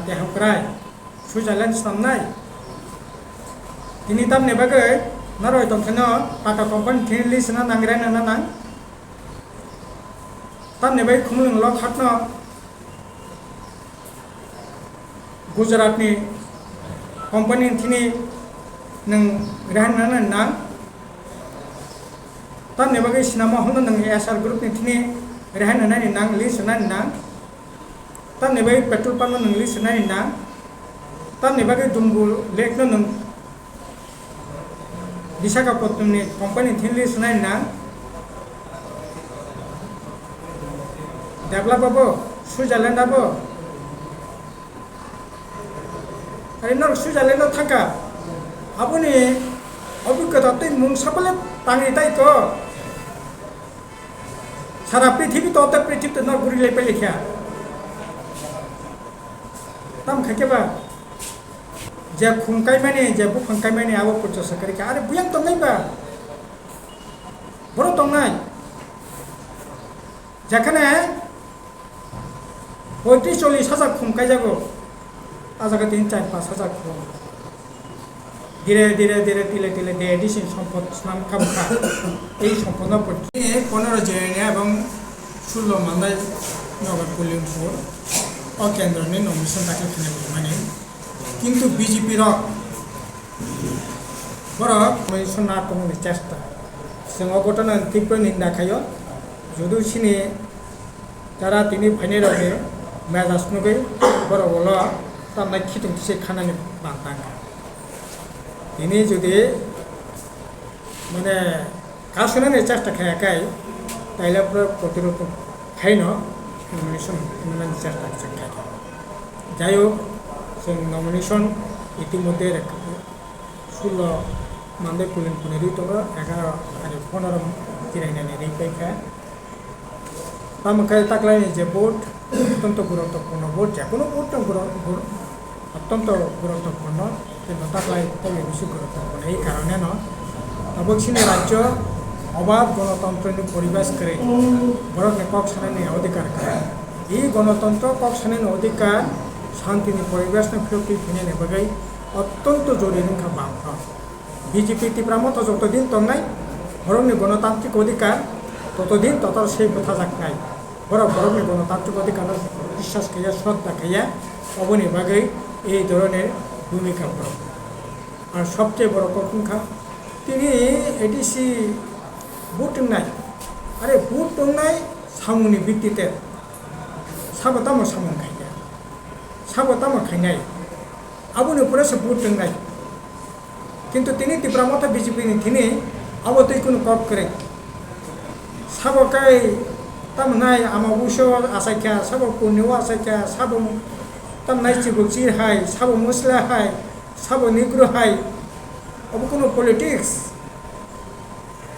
tehokrai Switzerland samnai ini tam ne bagai naroi tongkhano Tata company thini list na nangrai na nang tam ne bai khumlung lok hatno Gujarat ni company thini nang rahan na nang tam ne bagai sinama hono nang SR group ni thini rahan na ni nang list na nang tam ne bai petrol pump nang list na ni nang tam ne bagai dumbu lek no nang Visakhapatnam ni company thini list na ni nang develop abo Switzerland abo ari nor Switzerland thaka আপনি অভিজ্ঞতাতে মুং সকলে টাঙি তাই তো সারা পৃথিবী তো অত পৃথিবীতে ন ঘুরিলে পেলে খেয়া তাম খাইকেবা যে খুমকাই মানে যে বুখাঙ্কাই মানে আবো পর্যস করে আরে বুয়াং তো নাই বা বড় তো নাই যেখানে 35-40,000 খুমকাই যাব আজাকে 3-4-5,000 খুম ধীরে ধীরে ধীরে তিলে তিলে দেশি সম্পদ নাম খামখা এই সম্পদ 15 জেনে এবং 16 মান্দাই নগর কল্যাণপুর ও কেন্দ্রনি নমিশন দাখিল খানে মানে কিন্তু বিজেপি র বড় নমিশন না কোনো চেষ্টা जों ঘটনা তীব্র নিন্দা খায় যদিও সিনি যারা তিনি ফাইনে রবে মেজাজ নবে বড় বড় তার নাই খিটুংসে খানানি বান্তাঙ্গা ini যদি মানে কাশনানি চেষ্টা খায়াকাই তাইলে প্রতিরোধ খাইন নমিনেশন চেষ্টা খাই যাই হোক जों নমিনেশন ইতিমধ্যে 16 মান্দাই কল্যাণপুরেরই তো 11 আর 15 জিরাইনানি রেখায় তামখাই তাকলাই যে ভোট অত্যন্ত গুরুত্বপূর্ণ ভোট যে কোনো ভোট অত্যন্ত গুরুত্বপূর্ণ কিন্তু তাকলাই খুবই বেশি গুরুত্বপূর্ণ এই কারণে অবশ্যই রাজ্য অবাধ গণতন্ত্র পরিবেশ করে বরং কক সানানি অধিকার করে এই গণতন্ত্র কক সানানি অধিকার শান্তি পরিবেশ ফিরতি ফিনে নেবাগাই অত্যন্ত জরুরি বাম বিজেপি তীব্রামত যতদিন তংনাই বরংনি গণতান্ত্রিক অধিকার ততদিন তত সেই কথা যাকনাই বরংনি গণতান্ত্রিক অধিকার বিশ্বাস খাইয়া শ্রদ্ধা খাইয়া অবনি বাগাই এই ধরনের ভূমিকা বড় আর সবচেয়ে বড় কখনখা তিনি এডিসি বুট নাই আরে বুট নাই সামুনি ভিত্তিতে সাবতাম সামুন খাইয়া সাবতাম খাইনাই আবুনি উপরে সে বুট নাই কিন্তু তিনি তীব্রামত বিজেপি তিনি আবতই কোনো কপ করে সাবকাই তাম নাই আমাবুসো আসাইকা সাব পুনিও আসাইকা সাব তাম নাই চিবুচি হাই সাব মশলা হাই সাব নিগ্রো হাই अब কোনো পলিটিক্স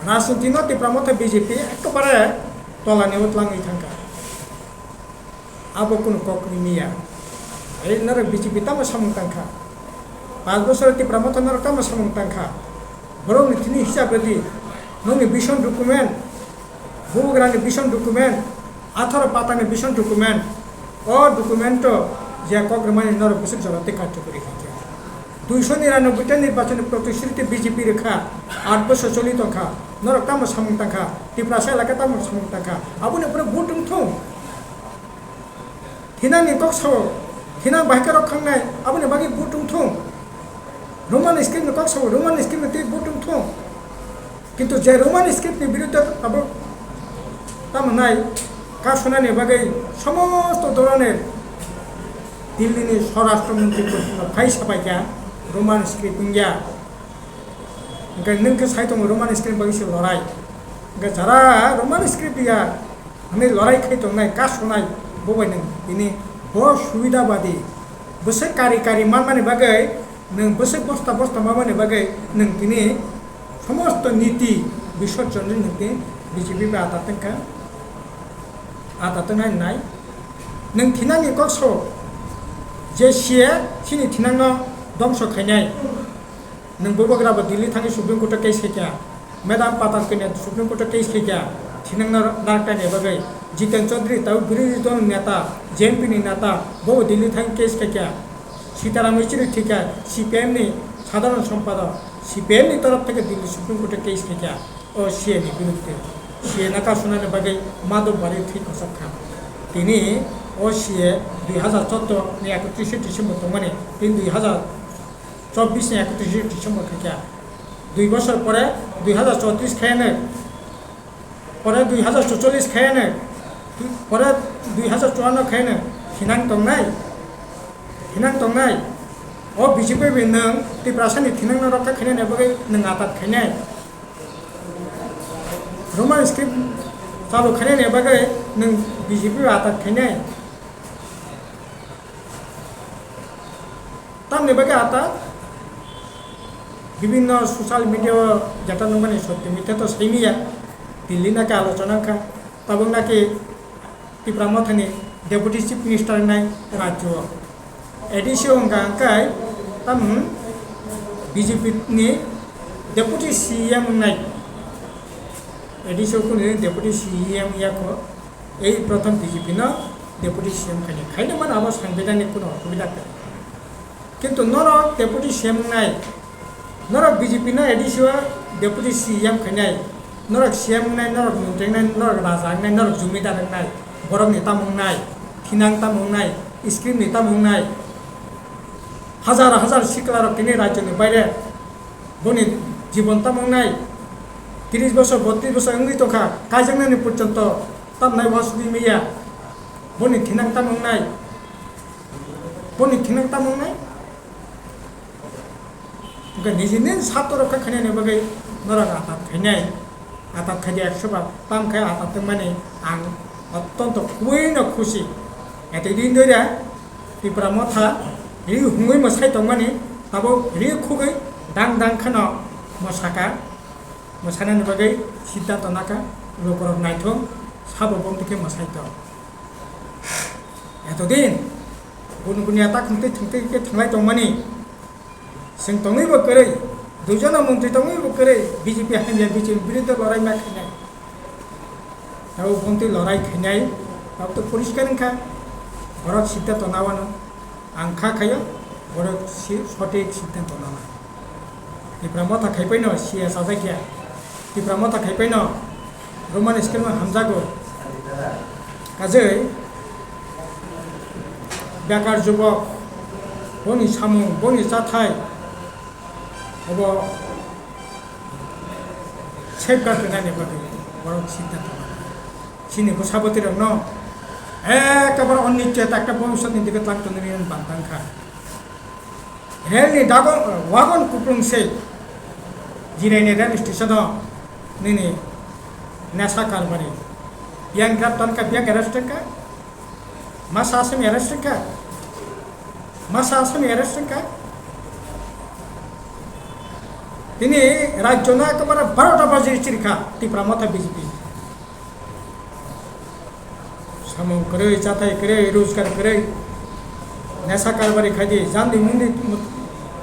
রাজনীতি নতি প্রমথ বিজেপি একেবারে তলানি উতলাঙি থাকা আবো কোনো ককনি মিয়া এই নর বিজেপি তাম সামুং তাংখা 5 বছর তি প্রমথ নর তাম সামুং তাংখা বরং তিনি হিসাবে দি ননি ভিশন ডকুমেন্ট ভূগ্রানি ভিশন ডকুমেন্ট 18 পাতানি ভিশন ডকুমেন্ট ও ডকুমেন্ট যে কগ্রমানি নর বছর জলতে কার্যকরী হয়েছে 299টা নির্বাচনী প্রতিশ্রুতি বিজেপি রেখা 8 বছর চলিত খা নরক তাম সামুং তাংখা ত্রিপুরা এলাকা তাম সামুং তাংখা আবুনি উপরে ভোট থুং থিনানি ককসাও থিনা বাহিকা রখাংনাই আবুনি বাকি ভোট থুং রোমান স্ক্রিপ্ট ককসাও রোমান স্ক্রিপ্ট ভোট থুং কিন্তু যে রোমান স্ক্রিপ্টনি বিরুদ্ধে আবু তাম নাই কাশনানি বাকি সমস্ত ধরনের দিল্লিনি স্বরাষ্ট্রমন্ত্রী ফাই সাপাইকা রোমান স্ক্রিপ্ট ইন্ডিয়া नोंखौ साइटों रोमान स्क्रिप्ट बागिसे लड़ाई जरा रोमान स्क्रिप्ट दिया हमें लड़ाई खाइटों नाय कासनाय बबाय नों इनि बहुत सुविधाबादी बसे कारि कारि मान माने बागै नों बसे बस्ता बस्ता मा माने बागै नों तिनि समस्त नीति विसर्जन नोंनि बिजेपि बा आतातों नाय नों थिनानि कक्सो जे सिए सिनि थिनांनो दंस खायनाय नों बबग्राबो दिल्ली थांनि सुप्रिम कोर्ट केस खेया मैदाम पाताल के सुप्रिम कोर्ट केस खेया थिनांनो नारटानि बागै জিতেন চৌধুরী তাও বিরোধী দল নেতা জেএমপিনি নেতা বহু দিল্লি থাকি কেস থেকে সীতারাম ইয়েচুরি থেকে সিপিএমনি সাধারণ সম্পাদক সিপিএমনি তরফ থেকে দিল্লি সুপ্রিম কোর্টে কেস থেকে ও সিএনি বিরুদ্ধে সিএ নাকা শুনানি বাকি মাধব বাড়ি ঠিক অসক্ষা তিনি ও সিএ 2014 31 ডিসেম্বর মানে তিনি 2024 31 ডিসেম্বর থেকে 2 বছর পরে 2034 খেয়ে পরে 2044 খেয়ে পরে 2054 খেয়ে হিনাং तंनाय ओ बीजेपी नों त्रिपुरासानि थिनांनो रखा खेने बगै नों आतात खेने रोमान स्क्रिप्ट चालू खेने बगै नों बीजेपी आतात खेने तमने बगै आता विभिन्न सोशल मीडिया जेटा नंगमानि सत्य मिथ्या तो सैमिया दिल्ली नाके आलोचना का तब नाके त्रिपुरा मथानि डेपुटी चीफ मिनिस्टर नाय राज्य एडिसियो अंगांकाय तम बीजेपी नि डेपुटी सीएम नाय एडिसियो को डेपुटी सीएम याको এই প্রথম बीजेपी न डेपुटी सीएम खाने मान आबाद साংবিধানিক কোনো অসুবিধা কিন্তু নর डेपुटी सीएम नाय नर बीजेपी न एडिसियो डेपुटी सीएम खाने नर सीएम नाय नर मन्त्री नाय नर राजा नाय नर जमीदार नाय बरक नेता मुंनाय थिनां ता मुंनाय स्क्रिम नेता मुंनाय हजार हजार सिकला रखने राज्य में बाहर बनी जीवन तमनाय 30 बছর 32 বছর अंगी तो खा काजंगनानि पर्यंत तमनाय वासुदी मैया बनी थिनां तमनाय उनका निजिने सात रखा खाने ने बगै नरक आतात खाई 100 बार तम खाई आतात माने आं अत्यंत खुबैनो खुशी एते दिन धरे त्रिपुरा मथा रि हुङै मोसाय दंमानि ताबो रि खुगै दां खानो मोसानानि बागै सिद्धार्थ नाका लोकर नायथं साबो बंतिके मोसाय दं एतदिन गुनगुनि आता खुंते के थांलाय दंमानि जों दङैबो करै दुइजना मन्त्रि दङैबो करै बीजेपी हान्जाया बीजेपी बिरुद्ध लड़ाई मा खायनाय ताबो बंति लड़ाई खायनाय ताबो तो परिष्कारखा भरत सिद्धार्थ नावानो आंखा खायो बड़ सठिक सिद्धांत नामा त्रिपुरा मथा खायफैन सीएस जायखिया त्रिपुरा मथा खायफैन रोमान स्क्रिप्ट हामजागो काजै बेकार युवक बनि सामुं बनि जाथाय अब सेफगार्ड होनानै बागै बड़ सिद्धांत सिनि घोषापति रंग एकेबारे अनिश्चित एक भविष्य दिखे लांगतोंनि बांधांखा रेलनि वागन कुप्लुंसे जिरायनाय रेल स्टेशनाव नैनि नेशा कारबारि बियां ग्रेप्तारखा बियां एरेस्टखा मा सासेम एरेस्टखा তিনি राज्य ना एकेबारे 12टा बाजि चिरिखा त्रिपुरा मथा बीजेपी सामुं करै जाथाय करै रोजगार करै नेशा कारबारि खायदि जान्दी मुंदी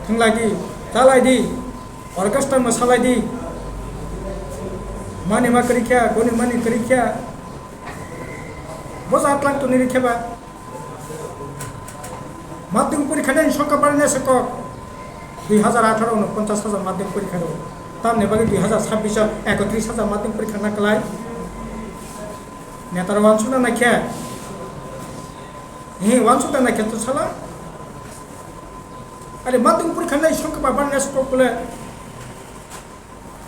थंलायदि जालायदि अर्केस्ट्रा मोसालायदि मानि मा करिख्या गनि मानि करिख्या बजात लांग तो निरिख्याबा माध्यमिक परीक्षा देन संख्या बाड़ने से 2018 में 50,000 माध्यमिक परीक्षा दो तब ने बाकी 2026 31,000 माध्यमिक परीक्षा ना कलाई नेतार वांसुना ना क्या ये वांसुना ना क्या तो चला अरे माध्यमिक परीक्षा नहीं संख्या बाड़ने से कोले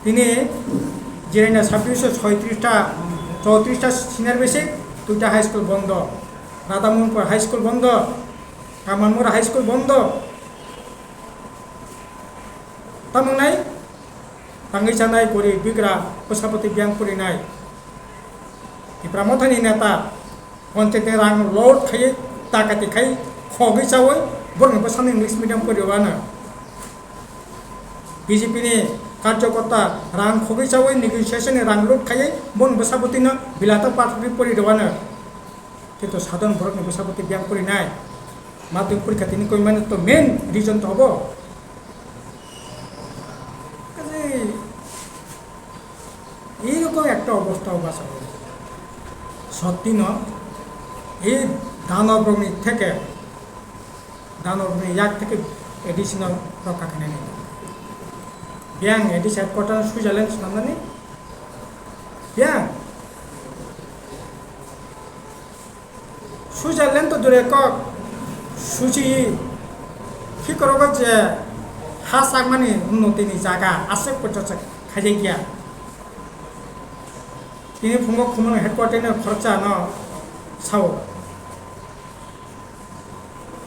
तिने जिरायना 2636टा 34टा सिनियर बेसिक 2टा हाई स्कुल बंद राधामोहनपुर हाई स्कुल बंद कामानमुरा हाई स्कुल बंद तमनाय तांगै जानाय गरिब बिग्रा प्रजापति ब्यांक परिनाय त्रिपुरा मथानि नेता पन्चायत रां लड खायै दाकाति खायै खगै जावै बरनोबो सान इंग्लिश मीडियम परिवानो बीजेपी नि कार्यकर्ता रां खगै जावै नेगोशिएशन रां लड खायै बन प्रजापतिनो बिलाता पार्टी परिदेवानो किन्तु साधारण बरनोबो प्रजापति ब्यांक परिनाय माध्यमिक परीक्षा তিনি কই মানে তো মেন রিজন তো হবো এইরকম একটা অবস্থা বাঁচাবো সত্যি ন এই দানবভূমি থেকে দানবভূমি ইয়াক থেকে এডিশনাল রক্ষা খানে নিল বিয়াং এডিস হেডকোয়ার্টার সুইজারল্যান্ড নামদানি বিয়াং সুইজারল্যান্ড তো দূরে কক সুচি কি করব যে হা সাগমানি উন্নতিনি জায়গা আছে পর্যন্ত খাইজাই গিয়া তিনি ফুঙ্গ খুমন হেডকোয়ার্টারनि খরচা ন সাও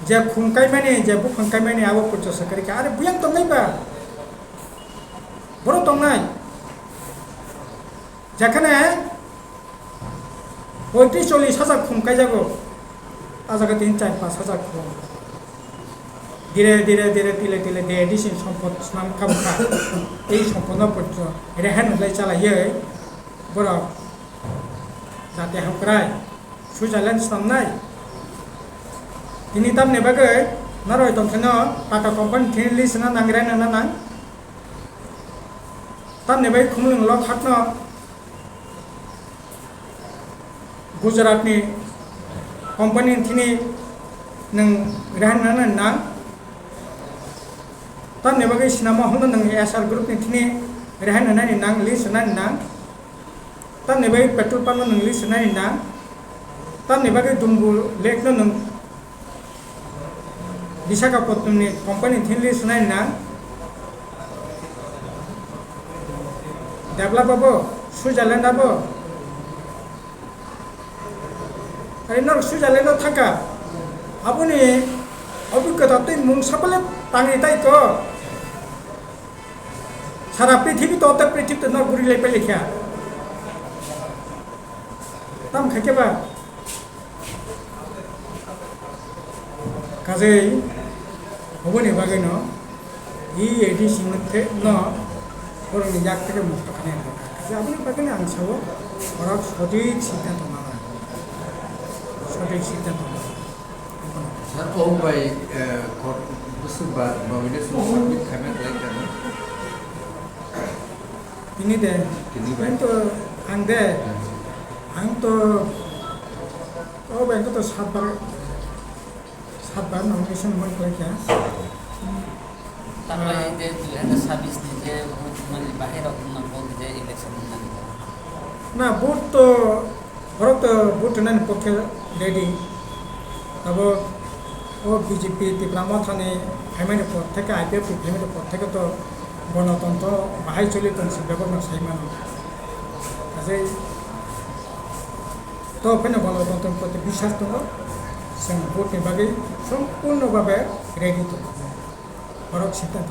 যে খুমকাইমানি যে বুখাंखाइमानि আবো পর্যন্ত করিকা আরে বুয়াং দংনাইবা বড় দংনাই যেখানে 35-40,000 খুমকাই যাবো আজাকে 3-4-5,000 খুম ধীরে ধীরে ধীরে তিলে তিলে দে এডিশন সম্পদ নাম খামখা এই সম্পদ পর্যন্ত রেহান হলাই চালাইয়ে বড় যাতে হামক্রাই সুইজারল্যান্ড সামনাই তিনি তাম নেবাগৈ নারয় দংখানো টাটা কোম্পানি তিনি লিস্ট না নাংরাই না নাং তাম নেবাই খুমলং ল খাটনো गुजरातनि कम्पानि थिनि नों रेहान ना नां ताम नेबागै सिनेमा हल नों एसआर ग्रुपनि थिनि रेहान होनायनि नां लिस्ट होनायनि नां ताम नेबागै पेट्रोल पाम्प नों लिस्ट होनायनि नां ताम नेबागै दुम्बु लेकनो नों विशाखापट्टनमनि कम्पानि थिनि लिस्ट होनायनि नां डेभेलपआबो सुइजारलेन्डआबो আরে নর সুইজারল্যান্ড থাকা আপনি অভিজ্ঞতা তুই মুং সাপলে তাঙি তাই তো সারা পৃথিবী তো অত পৃথিবীতে নর ঘুরি লাই পেলে খেয়া তাম খাইকেবা কাজেই হবনি বাগে ন এই এডিসি মধ্যে ন বরং ইয়াক থেকে মুক্ত খানে কাজে আপনি বাগে আং সাবো ওরা সঠিক সিদ্ধান্ত না সঠিক সিদ্ধান্ত স্যার ও বাই বুসুবা বাবিনে সাবমিট খামেন লাইকান তিনি দে তো আং দে আং তো ও ব্যাংক তো সাতবার নমিনেশন মন করে কিয়া তারপরে এই যে 2026 যে মানে বাহিরে বল যে ইলেকশন না ভোট তো বড় তো ভোট নেন পক্ষে রেডি তব ও বিজেপি ত্রিপুরা থানে হাইমানি পদ থেকে আইপিএফ হাইমানি পদ থেকে তো গণতন্ত্র বাহাই চলি তনসি ব্যবহার সাইমানো কাজেই তো ওখানে গণতন্ত্রের প্রতি বিশ্বাস দङ जों भोटनि बागै सम्पूर्णभावे रेडि दङ बरक सिद्धान्त